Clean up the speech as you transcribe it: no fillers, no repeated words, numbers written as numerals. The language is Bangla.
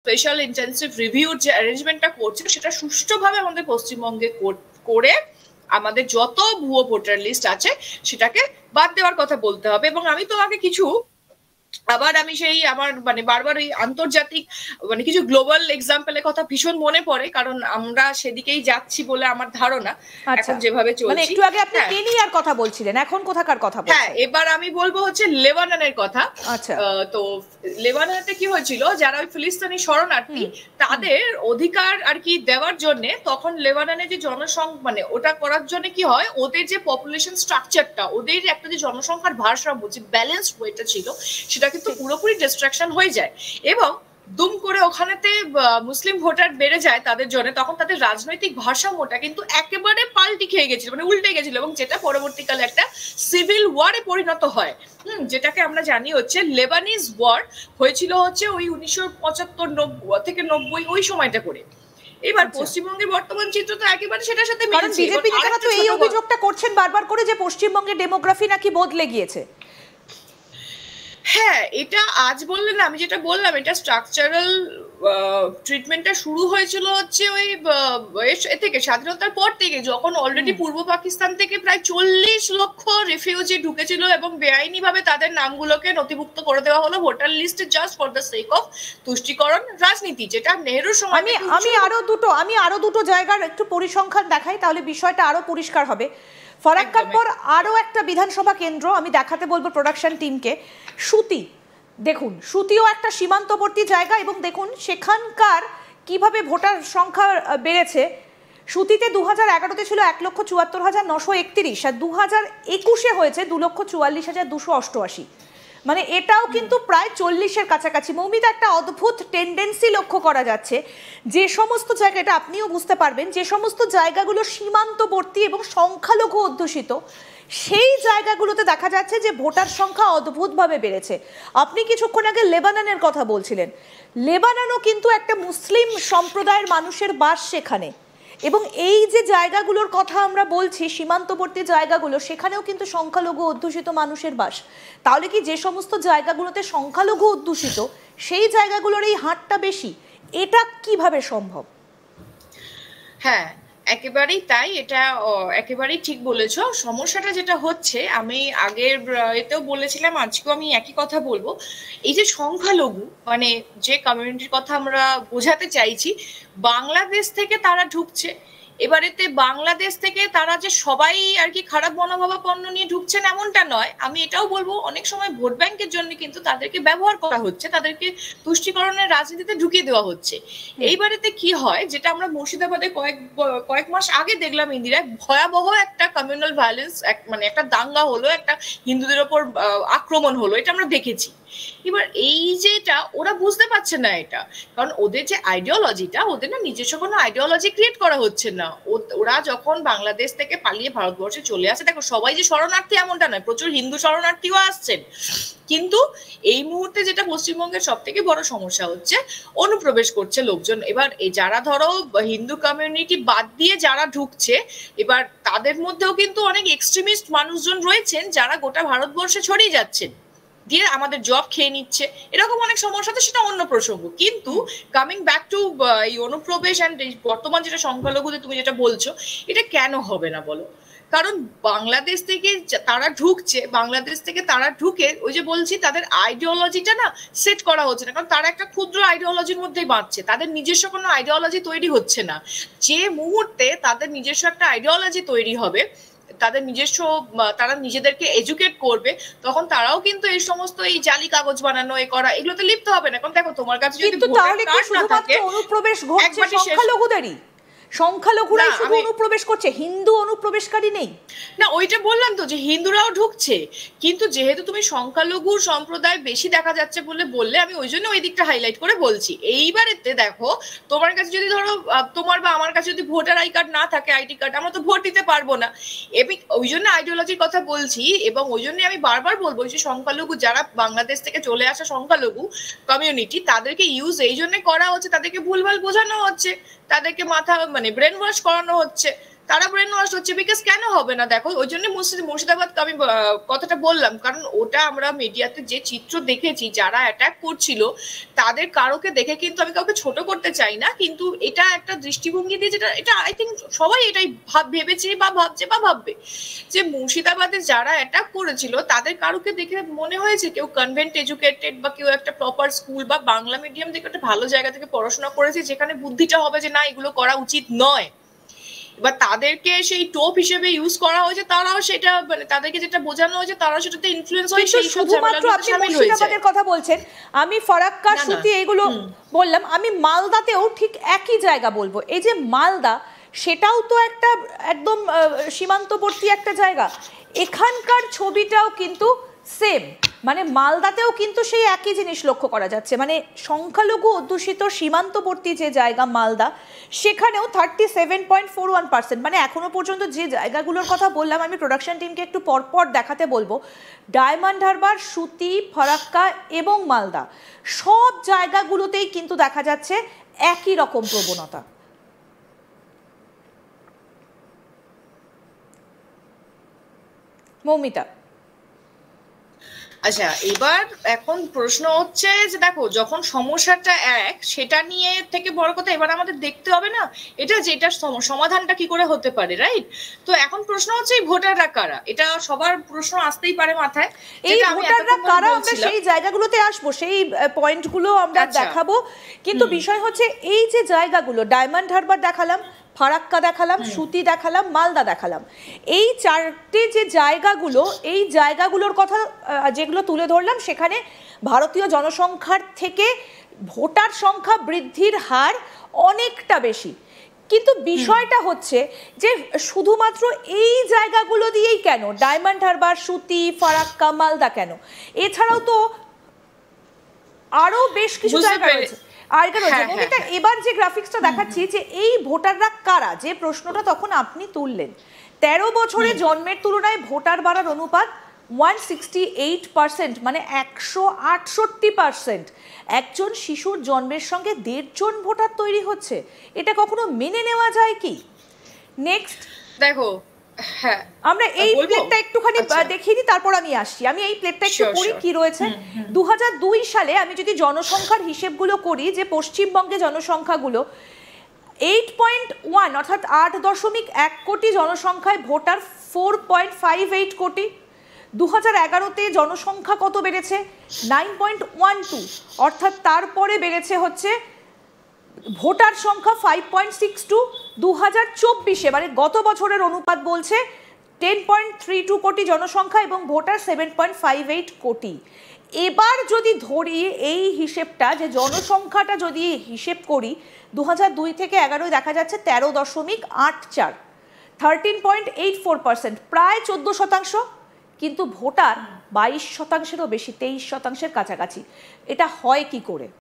স্পেশাল ইন্টেন্সিভ রিভিউর যে অ্যারেঞ্জমেন্টটা করছে সেটা সুষ্ঠুভাবে আমাদের পশ্চিমবঙ্গে করে আমাদের যত ভুয়ো ভোটার লিস্ট আছে সেটাকে বাদ দেওয়ার কথা বলতে হবে। এবং আমি তোমাকে কিছু আবার আমি সেই আমার মানে বারবার ওই আন্তর্জাতিক মানে কিছু গ্লোবাল এক্সাম্পলের কথা ভীষণ মনে পড়ে, কারণ আমরা সেদিকেই যাচ্ছি বলে আমার ধারণা এখন যেভাবে চলছে। মানে একটু আগে আপনি কেনিয়ার কথা বলছিলেন, এখন কোথাকার কথা বলছেন? হ্যাঁ, এবার আমি বলবো হচ্ছে লেবাননের কথা। আচ্ছা, তো লেবাননে কি হয়েছিল, যারা ওই ফিলিস্তিনি শরণার্থী তাদের অধিকার আর কি দেওয়ার জন্য তখন লেবাননে যে জনসংখ্যা মানে ওটা করার জন্য কি হয়, ওদের যে পপুলেশন স্ট্রাকচারটা, ওদের একটা যে জনসংখ্যার ভারসাম্য যে ব্যালেন্সড ওয়েটা ছিল সেটা কিন্তু পুরোপুরি ডিস্ট্রাকশন হয়ে যায় এবং দুম করে ওখানেতে মুসলিম ভোটার বেড়ে যায় তাদের জন্য। তখন তাদের রাজনৈতিক ভারসাম্যটা কিন্তু একেবারে পাল্টি খেয়ে গেছিল, মানে উল্টে গেছিল, এবং যেটা পরবর্তীকালে একটা সিভিল ওয়ারে পরিণত হয়। যেটাকে আমরা জানি হচ্ছে লেবানিজ ওয়ার হয়েছিল হচ্ছে ওই 1975 থেকে 90 ওই সময়টা করে। এবার পশ্চিমবঙ্গের বর্তমান চিত্র তো একেবারে সেটার সাথে মিলছে। কারণ বিজেপি নেতারা তো এই অভিযোগটা করছেন বারবার করে যে পশ্চিমবঙ্গের ডেমোগ্রাফি নাকি বদলে গিয়েছে। হ্যাঁ, এটা আজ বললেন না, আমি যেটা বললাম এটা স্ট্রাকচারাল ট্রিটমেন্টটা শুরু হয়েছিল হচ্ছে ওই থেকে স্বাধীনতার পর থেকে, যখন অলরেডি পূর্ব পাকিস্তান থেকে প্রায় 40 লক্ষ রিফিউজি ঢুকেছিল এবং বেআইনি ভাবে তাদের নামগুলোকে নথিভুক্ত করে দেওয়া হলো ভোটার লিস্টে just for the sake of তুষ্টিকরণ রাজনীতি, যেটা নেহরুর সময়। আমি আরো দুটো জায়গার একটু পরিসংখ্যান দেখাই, তাহলে বিষয়টা আরো পরিষ্কার হবে। ফরাক্কার পর আরো একটা বিধানসভা কেন্দ্র আমি দেখাতে বলবো প্রোডাকশন টিমকে, সুতি। দেখুন, সুতিও একটা সীমান্তবর্তী জায়গা এবং দেখুন সেখানকার কিভাবে ভোটার সংখ্যা বেড়েছে। সুতিতে 2011-তে ছিল 1,74,931, আর 2021-এ হয়েছে 2,44,288। মানে এটাও কিন্তু প্রায় 40-এর কাছাকাছি। মৌমিতা, একটা অদ্ভুত টেন্ডেন্সি লক্ষ্য করা যাচ্ছে, যে সমস্ত জায়গা, এটা আপনিও বুঝতে পারবেন, যে সমস্ত জায়গাগুলো সীমান্তবর্তী এবং সংখ্যালঘু অধ্যুষিত সেই জায়গাগুলোতে দেখা যাচ্ছে যে ভোটার সংখ্যা অদ্ভুতভাবে বেড়েছে। আপনি কিছুক্ষণ আগে লেবাননের কথা বলছিলেন, লেবাননও কিন্তু একটা মুসলিম সম্প্রদায়ের মানুষের বাস সেখানে, এবং এই যে জায়গাগুলোর কথা আমরা বলছি সীমান্তবর্তী জায়গাগুলো, সেখানেও কিন্তু সংখ্যালঘু অধ্যুষিত মানুষের বাস। তাহলে কি যে সমস্ত জায়গাগুলোতে সংখ্যালঘু অধ্যুষিত সেই জায়গাগুলোর এই হারটা বেশি, এটা কিভাবে সম্ভব? হ্যাঁ, একেবারেই তাই, এটা একেবারেই ঠিক বলেছো। সমস্যাটা যেটা হচ্ছে, আমি আগের এতেও বলেছিলাম, আজকেও আমি একই কথা বলবো, এই যে সংখ্যালঘু মানে যে কমিউনিটির কথা আমরা বোঝাতে চাইছি, বাংলাদেশ থেকে তারা ঢুকছে। এবারেতে বাংলাদেশ থেকে তারা যে সবাই আর কি খারাপ মনোভাবাপন্ন নিয়ে ঢুকছেন এমনটা নয়। আমি এটাও বলবো অনেক সময় ভোট ব্যাংকের জন্য কিন্তু তাদেরকে ব্যবহার করা হচ্ছে, তাদেরকে তুষ্টিকরণের রাজনীতিতে ঢুকিয়ে দেওয়া হচ্ছে। এইবারেতে কি হয়, যেটা আমরা মুর্শিদাবাদে কয়েক মাস আগে দেখলাম, ইন্দিরা, ভয়াবহ একটা কমিউনাল ভায়োলেন্স, মানে একটা দাঙ্গা হলো, একটা হিন্দুদের ওপর আক্রমণ হলো, এটা আমরা দেখেছি। এবার এই যেটা ওরা বুঝতে পারছে না এটা, কারণ ওদের যে আইডিওলজিটা, ওদের না নিজস্ব কোনো আইডিওলজি ক্রিয়েট করা হচ্ছে না। ওরা যখন বাংলাদেশ থেকে পালিয়ে ভারতবর্ষে চলে আসে, দেখো সবাই যে শরণার্থী এমনটা নয়, প্রচুর হিন্দু শরণার্থীও আসছেন, কিন্তু এই মুহূর্তে যেটা পশ্চিমবঙ্গের সব থেকে বড় সমস্যা হচ্ছে, অনুপ্রবেশ করছে লোকজন। এবার এই যারা ধরো হিন্দু কমিউনিটি বাদ দিয়ে যারা ঢুকছে, এবার তাদের মধ্যেও কিন্তু অনেক এক্সট্রিমিস্ট মানুষজন রয়েছেন যারা গোটা ভারতবর্ষে ছড়িয়ে যাচ্ছেন, দিয়ে আমাদের জব খেয়ে নিচ্ছে, এরকম অনেক সমস্যা। তো সেটা অন্য প্রসঙ্গ, কিন্তু কামিং ব্যাক টু এই অনুপ্রবেশ অ্যান্ড বর্তমান যেটা সংখ্যালঘুদের তুমি যেটা বলছো, এটা কেন হবে না বলো? কারণ বাংলাদেশ থেকে তারা ঢুকছে, বাংলাদেশ থেকে তারা ঢুকে ওই যে বলছি তাদের আইডিওলজিটা না সেট করা হচ্ছে না, কারণ তারা একটা ক্ষুদ্র আইডিওলজির মধ্যেই বাঁচছে, তাদের নিজস্ব কোনো আইডিওলজি তৈরি হচ্ছে না। যে মুহূর্তে তাদের নিজস্ব একটা আইডিওলজি তৈরি হবে, তাদের নিজস্ব, তারা নিজেদেরকে এডুকেট করবে, তখন তারাও কিন্তু এই সমস্ত এই জালি কাগজ বানানো এ করা এগুলোতে লিপ্ত হবে না। এখন দেখো তোমার কাছে যদি ভোটার কার্ড না থাকে, অনুপ্রবেশ ঘটছে সংখ্যালঘুদেরই, সংখ্যালঘুরাই শুধু অনুপ্রবেশ করছে, হিন্দু অনুপ্রবেশকারী নেই। না, ওইটা বললাম তো যে হিন্দুরাও ঢুকছে, কিন্তু যেহেতু তুমি সংখ্যালঘু সম্প্রদায় বেশি দেখা যাচ্ছে বললে আমি ওই জন্য ওই দিকটা হাইলাইট করে বলছি। এইবারেতে দেখো, তোমার কাছে যদি ধরো তোমার বা আমার কাছে যদি ভোটার আই কার্ড না থাকে, আইডি কার্ড, আমরা তো ভোট দিতে পারবো না। ওই জন্য আইডিওলজির কথা বলছি, এবং ওই জন্য আমি বারবার বলবো যে সংখ্যালঘু যারা বাংলাদেশ থেকে চলে আসা সংখ্যালঘু কমিউনিটি, তাদেরকে ইউজ এই জন্য করা হচ্ছে, তাদেরকে ভুলভাল বোঝানো হচ্ছে, তাদেরকে মাথা মানে ব্রেন ওয়াশ করানো হচ্ছে, তারা ব্রেন ওয়াশ হচ্ছে। বিকজ কেন হবে না, দেখো ওই জন্য মুর্শিদাবাদ আমি কথাটা বললাম, কারণ ওটা আমরা মিডিয়াতে যে চিত্র দেখেছি, যারা অ্যাটাক করছিল তাদের কারোকে দেখে কিন্তু আমি কাউকে ছোট করতে চাই না, কিন্তু এটা একটা দৃষ্টিভঙ্গি দিয়ে যেটা এটা আই থিঙ্ক সবাই এটাই ভেবেছে বা ভাবছে বা ভাববে, যে মুর্শিদাবাদে যারা অ্যাটাক করেছিল তাদের কারোকে দেখে মনে হয়েছে কেউ কনভেন্ট এডুকেটেড বা কেউ একটা প্রপার স্কুল বা বাংলা মিডিয়াম থেকে একটা ভালো জায়গা থেকে পড়াশোনা করেছে, যেখানে বুদ্ধিটা হবে যে না এগুলো করা উচিত নয়। এবার তাদেরকে সেই টোপ হিসেবে ইউজ করা হয়েছে, তারাও সেটা মানে তাদেরকে যেটা বোঝানো হয়েছে তারাও সেটাতে ইনফ্লুয়েন্স হয়ে সেই সব ঝামেলাগুলোতে শামিল হয়ে যায়। মুর্শিদাবাদের কথা বলছেন, আমি ফারাক্কা সুতি এগুলো বললাম, আমি মালদাতেও ঠিক একই জায়গা বলবো। এই যে মালদা, সেটাও তো একটা একদম সীমান্তবর্তী একটা জায়গা, এখানকার ছবিটাও কিন্তু সেম, মানে মালদাতেও কিন্তু সেই একই জিনিস লক্ষ্য করা যাচ্ছে, মানে সংখ্যালঘু অধ্যুষিত সীমান্তবর্তী যে জায়গা মালদা, সেখানেও 37.41%, মানে এখনো পর্যন্ত যে জায়গাগুলোর কথা বললাম, আমি প্রোডাকশন টিমকে একটু পরপর দেখাতে বলবো। ডায়মন্ড হারবার, সুতি, ফারাক্কা এবং মালদা, সব জায়গাগুলোতেই কিন্তু দেখা যাচ্ছে একই রকম প্রবণতা। মৌমিতা, আচ্ছা, এবার এখন প্রশ্ন হচ্ছে যে দেখো, যখন সমস্যাটা এক, সেটা নিয়ে থেকে বড় কথা এবার আমাদের দেখতে হবে না এটা যেটার সমাধানটা কি করে হতে পারে, রাইট? তো এখন প্রশ্ন হচ্ছে এই ভোটাররা কারা, এটা সবার প্রশ্ন আসতেই পারে মাথায়। এই ভোটাররা কারা আমরা সেই জায়গাগুলোতে আসবো, সেই পয়েন্টগুলো আমরা দেখাবো, কিন্তু বিষয় হচ্ছে এই যে জায়গাগুলো, ডায়মন্ড হারবার দেখালাম, ফারাক্কা দেখালাম, সুতি দেখালাম, মালদা দেখালাম, এই চারটে যে জায়গাগুলো, এই জায়গাগুলোর কথা যেগুলো তুলে ধরলাম, সেখানে ভারতীয় জনসংখ্যার থেকে ভোটার সংখ্যা বৃদ্ধির হার অনেকটা বেশি। কিন্তু বিষয়টা হচ্ছে যে শুধুমাত্র এই জায়গাগুলো দিয়েই কেন, ডায়মন্ড হারবার, সুতি, ফারাক্কা, মালদা কেন, এছাড়াও তো আরো বেশ কিছু জায়গা রয়েছে। আর এবার যে গ্রাফিক্সটা দেখাচ্ছি, যে এই ভোটাররা কারা, যে প্রশ্নটা তখন আপনি তুললেন, 13 বছরে জন্মের তুলনায় ভোটার বাড়ার অনুপাত 168%, মানে 168%। একজন শিশুর জন্মের সঙ্গে 1.5 জন ভোটার তৈরি হচ্ছে, এটা কখনো মেনে নেওয়া যায় কি? নেক্সট দেখো, হ্যাঁ আমরা এই প্লেটটা একটুখানি দেখিয়ে দিই, তারপর আমি আসছি। আমি এই প্লেটটা একটু পড়ি কি রয়েছে। 2002 সালে আমি যদি জনসংখ্যার হিসেবগুলো করি, যে পশ্চিমবঙ্গে জনসংখ্যাগুলো 8.1 অর্থাৎ 8.1 কোটি জনসংখ্যায় ভোটার 4.58 কোটি। 2011-তে জনসংখ্যা কত বেড়েছে? 9.12, অর্থাৎ তারপরে বেড়েছে হচ্ছে ভোটার সংখ্যা 5.62। 2024-এ মানে গত বছরের অনুপাত বলছে 10.32 কোটি জনসংখ্যা এবং ভোটার 7.58 কোটি। এবার যদি ধরি এই হিসেবটা, যে জনসংখ্যাটা যদি হিসেব করি, 2002 থেকে 11 দেখা যাচ্ছে 13.84, 13.84%, প্রায় 14%, কিন্তু ভোটার 22%-এরও বেশি, 23%-এর কাছাকাছি। এটা হয় কি করে?